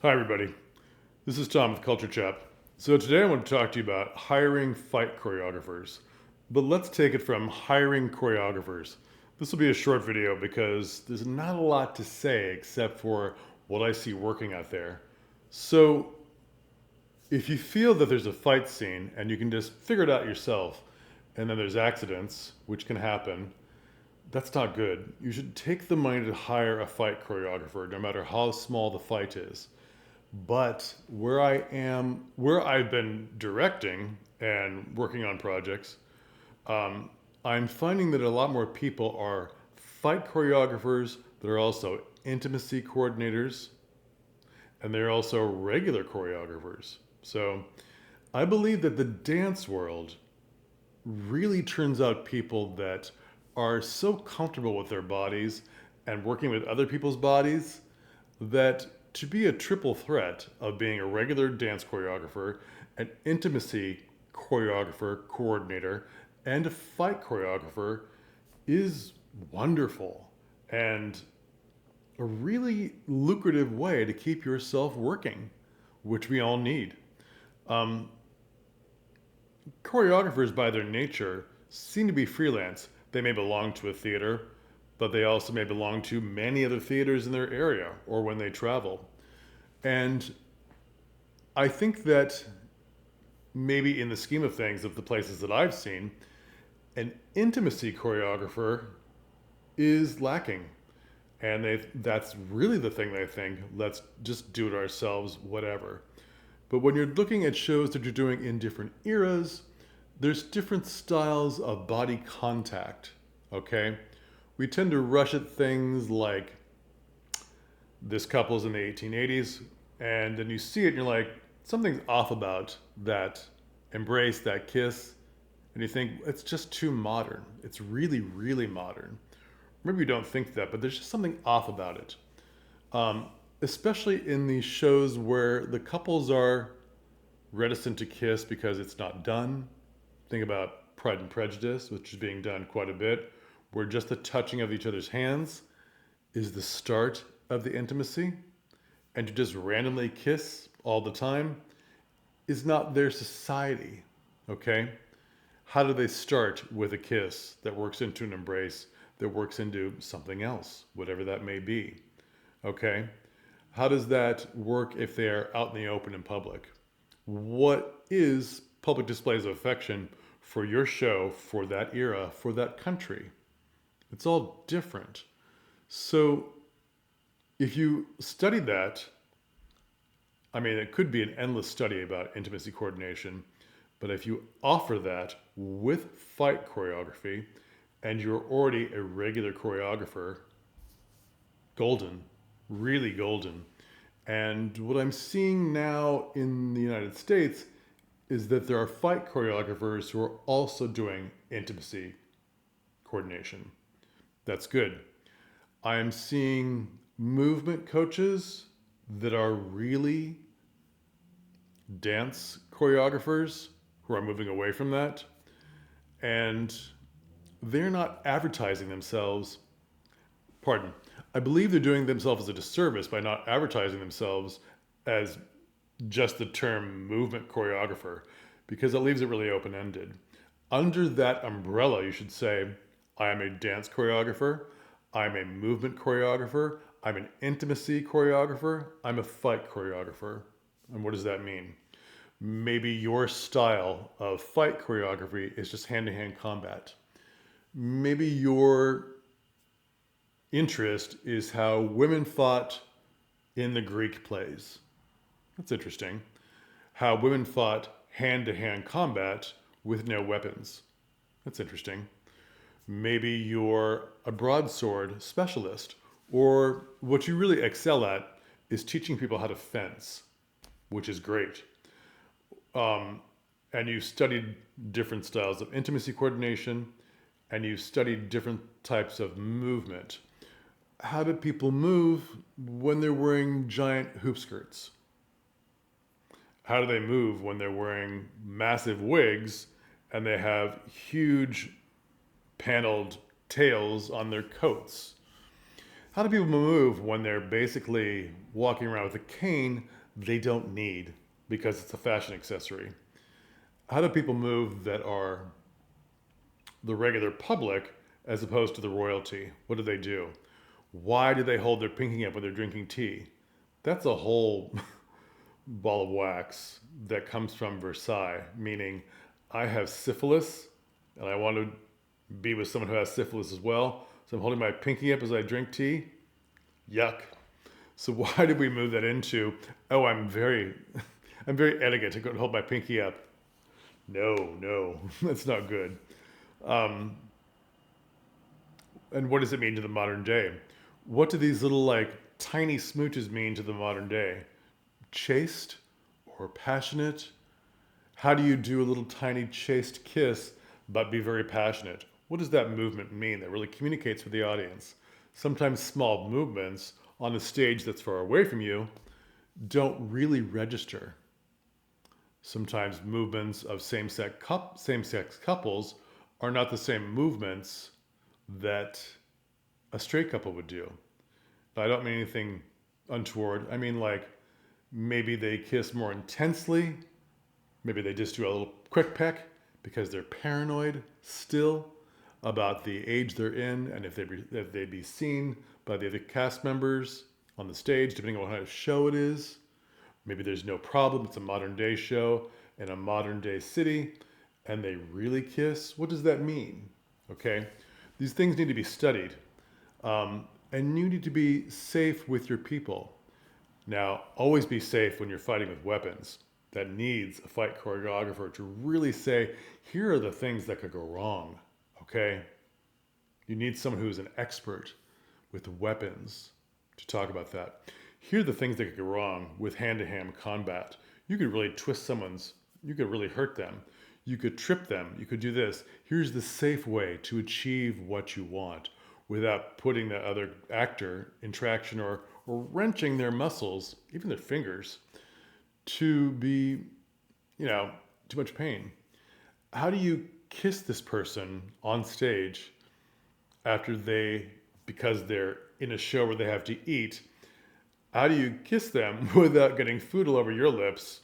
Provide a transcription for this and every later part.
Hi, everybody. This is Tom with Culture Chap. So, today I want to talk to you about hiring fight choreographers. But let's take it from hiring choreographers. This will be a short video because there's not a lot to say except for what I see working out there. So, if you feel that there's a fight scene and you can just figure it out yourself, and then there's accidents, which can happen, that's not good. You should take the money to hire a fight choreographer, no matter how small the fight is. But where I've been directing and working on projects, um, I'm finding that a lot more people are fight choreographers that are also intimacy coordinators, and they're also regular choreographers. So I believe that the dance world really turns out people that are so comfortable with their bodies and working with other people's bodies that to be a triple threat of being a regular dance choreographer, an intimacy choreographer, coordinator, and a fight choreographer is wonderful and a really lucrative way to keep yourself working, which we all need. Um, Choreographers, by their nature, seem to be freelance. They may belong to a theater, but they also may belong to many other theaters in their area or when they travel. And I think that maybe in the scheme of things, of the places that I've seen, an intimacy choreographer is lacking. And that's really the thing they think, let's just do it ourselves, whatever. But when you're looking at shows that you're doing in different eras, there's different styles of body contact, okay? We tend to rush at things like this couple's in the 1880s, and then you see it and you're like, something's off about that embrace, that kiss, and you think it's just too modern. It's really, really modern. Maybe you don't think that, but there's just something off about it. Um, Especially in these shows where the couples are reticent to kiss because it's not done. Think about Pride and Prejudice, which is being done quite a bit, where just the touching of each other's hands is the start of the intimacy, and to just randomly kiss all the time is not their society, okay? How do they start with a kiss that works into an embrace, that works into something else, whatever that may be, okay? How does that work if they're out in the open in public? What is public displays of affection for your show, for that era, for that country? It's all different. So if you study that, I mean, it could be an endless study about intimacy coordination, but if you offer that with fight choreography and you're already a regular choreographer, golden, really golden. And what I'm seeing now in the United States is that there are fight choreographers who are also doing intimacy coordination. That's good. I'm seeing movement coaches that are really dance choreographers who are moving away from that. And they're not advertising themselves. Pardon. I believe they're doing themselves a disservice by not advertising themselves as just the term movement choreographer, because that leaves it really open ended. Under that umbrella, you should say, I am a dance choreographer, I'm a movement choreographer, I'm an intimacy choreographer, I'm a fight choreographer. And what does that mean? Maybe your style of fight choreography is just hand to hand combat. Maybe your interest is how women fought in the Greek plays. That's interesting. How women fought hand to hand combat with no weapons. That's interesting. Maybe you're a broadsword specialist, or what you really excel at is teaching people how to fence, which is great. Um, and you've studied different styles of intimacy coordination, and you've studied different types of movement. How do people move when they're wearing giant hoop skirts? How do they move when they're wearing massive wigs and they have huge paneled tails on their coats? How do people move when they're basically walking around with a cane they don't need because it's a fashion accessory? How do people move that are the regular public as opposed to the royalty? What do they do? Why do they hold their pinky up when they're drinking tea? That's a whole ball of wax that comes from Versailles, meaning I have syphilis and I want to be with someone who has syphilis as well. So I'm holding my pinky up as I drink tea. Yuck. So why did we move that into, oh, I'm very etiquette to go and hold my pinky up. No, that's not good. Um, and what does it mean to the modern day? What do these little like tiny smooches mean to the modern day? Chaste or passionate? How do you do a little tiny chaste kiss but be very passionate? What does that movement mean that really communicates with the audience? Sometimes small movements on a stage that's far away from you don't really register. Sometimes movements of same-sex couples are not the same movements that a straight couple would do. I don't mean anything untoward. I mean like maybe they kiss more intensely. Maybe they just do a little quick peck because they're paranoid still about the age they're in and if they'd be seen by the other cast members on the stage, depending on what kind of show it is. Maybe there's no problem. It's a modern day show in a modern day city and they really kiss. What does that mean? Okay. These things need to be studied. And you need to be safe with your people. Now, always be safe when you're fighting with weapons. That needs a fight choreographer to really say, here are the things that could go wrong. Okay? You need someone who's an expert with weapons to talk about that. Here are the things that could go wrong with hand-to-hand combat. You could really you could really hurt them. You could trip them. You could do this. Here's the safe way to achieve what you want without putting the other actor in traction or wrenching their muscles, even their fingers, to be, too much pain. How do you kiss this person on stage because they're in a show where they have to eat? How do you kiss them without getting food all over your lips?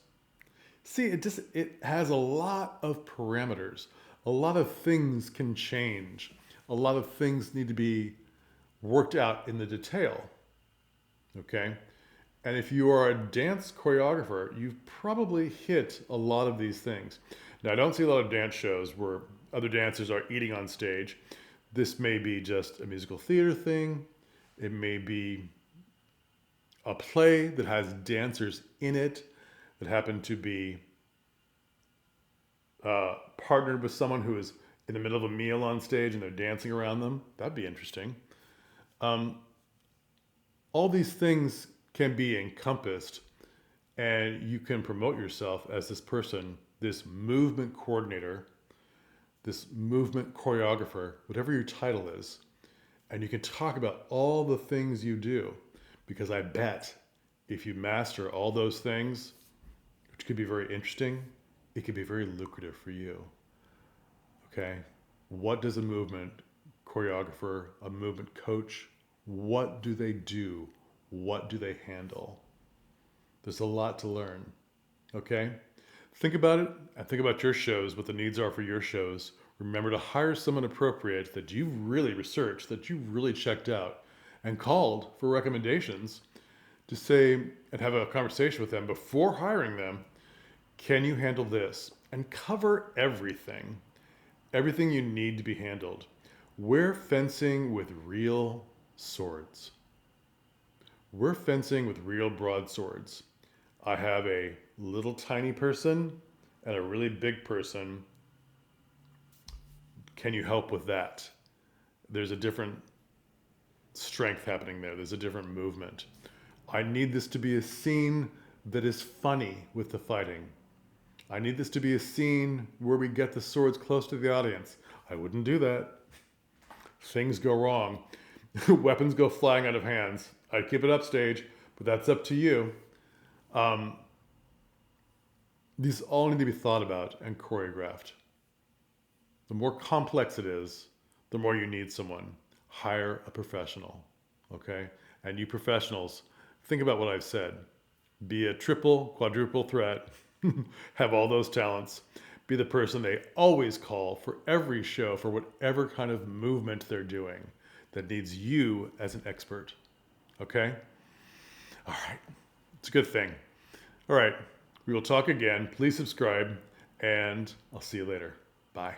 See, it has a lot of parameters. A lot of things can change. A lot of things need to be worked out in the detail. Okay? And if you are a dance choreographer, you've probably hit a lot of these things. Now, I don't see a lot of dance shows where other dancers are eating on stage. This may be just a musical theater thing. It may be a play that has dancers in it that happen to be partnered with someone who is in the middle of a meal on stage and they're dancing around them. That'd be interesting. All these things can be encompassed and you can promote yourself as this person, this movement coordinator, this movement choreographer, whatever your title is. And you can talk about all the things you do because I bet if you master all those things, which could be very interesting, it could be very lucrative for you. Okay? What does a movement choreographer, a movement coach, what do they do? What do they handle? There's a lot to learn. Okay? Think about it and think about your shows, what the needs are for your shows. Remember to hire someone appropriate that you've really researched, that you've really checked out and called for recommendations to say and have a conversation with them before hiring them. Can you handle this? And cover everything. Everything you need to be handled. We're fencing with real swords. We're fencing with real broadswords. I have a little tiny person and a really big person. Can you help with that? There's a different strength happening there. There's a different movement. I need this to be a scene that is funny with the fighting. I need this to be a scene where we get the swords close to the audience. I wouldn't do that. Things go wrong. Weapons go flying out of hands. I'd keep it upstage, but that's up to you. These all need to be thought about and choreographed. The more complex it is, the more you need someone. Hire a professional. Okay? And you professionals, think about what I've said. Be a triple, quadruple threat, have all those talents, be the person they always call for every show for whatever kind of movement they're doing that needs you as an expert. Okay? All right. It's a good thing. All right. We will talk again. Please subscribe, and I'll see you later. Bye.